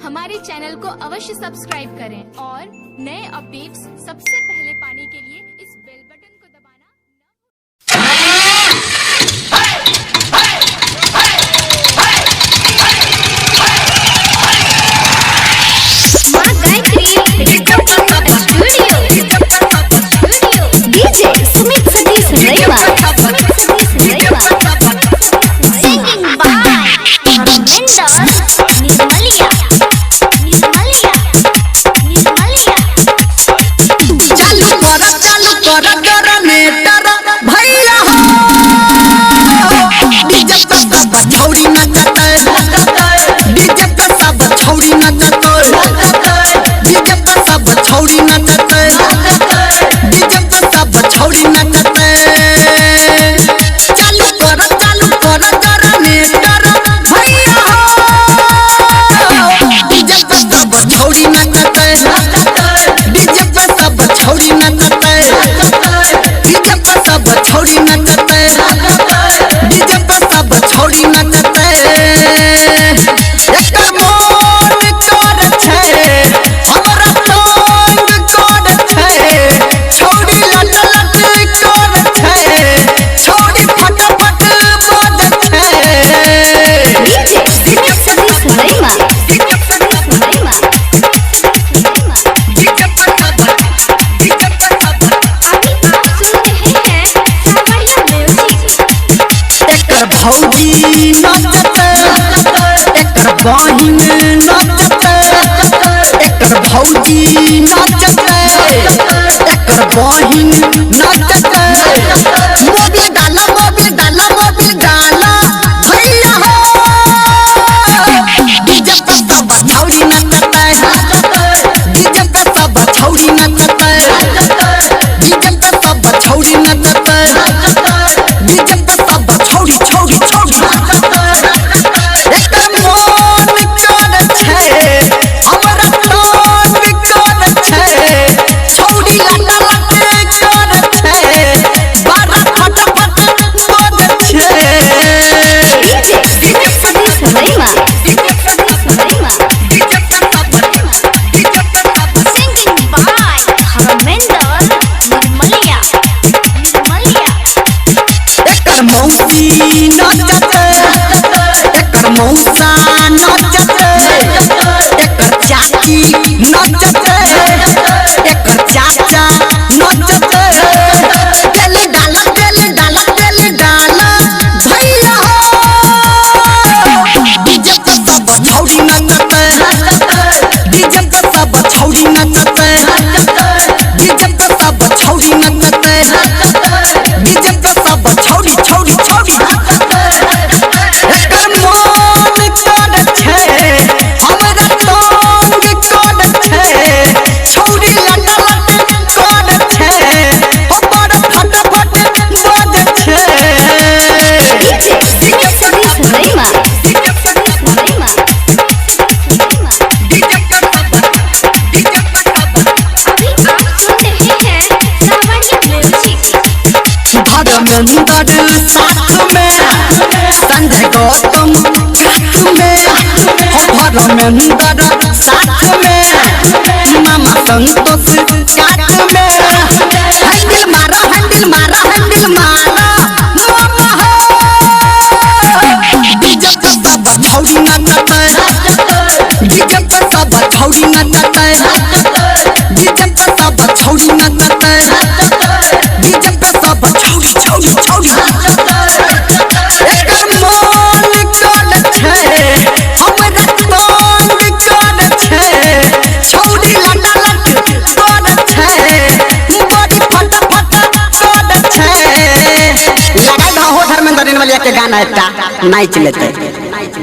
हमारे चैनल को अवश्य सब्सक्राइब करें और नए अपडेट्स सबसे पहले पाने के लिए इस बेल बटन को दबाना भौजी नाचते एकर बहिन नाचते एकर भौजी नाचते एकर बहिन नाचते मोबिल डाला भैया हो डीजे पे सब छौरी नाचते डीजे पे सब छौरी नाचते डीजे पे सब छौरी नाचते डीजे पे सब छौरी छौरी छौरी एकर मन कर छै हमरा टोन कर छै छौरी लटा लटे कर छै बारा फटफट कर छै डीजे सतीश महिमा सिंगिंग बाय धर्मेंद्र निर्मलिया एकर मौसी नाचते एकर मौसा नाचते एकर चाची नाचते एकर चाचा नाचते तेल डाला भैया हो डीजे पे सब छौरी नाचते डीजे पे सब छौरी नाचते डीजे पे सब छौरी नाचते डीजे पे सब छौरी छौरी छौरी एकर मन कर छै हमरा टोन कर छै छौरी लटा लटे कर छै हो बड़ फटफट बज छै डीजे सतीश महिमा धर्मेंद्र साथ में संजय गौतम साथ में हो धर्मेंद्र साथ में मामा संतोष साथ में हैंडल मारा मामा हो डीजे पे सब छौरी नाचते डीजे पे सब छौरी नाचते डीजे पे सब छौरी नाचते डीजे पे सब छौरी छौरी छौरी एकर मन कर छै हमरा टोन कर छै छौरी लटा लट कर छै बड़ी फटफट कर छै लगा हो धर्मेंद्र निर्मलिया के गाना एकटा नाच लेते।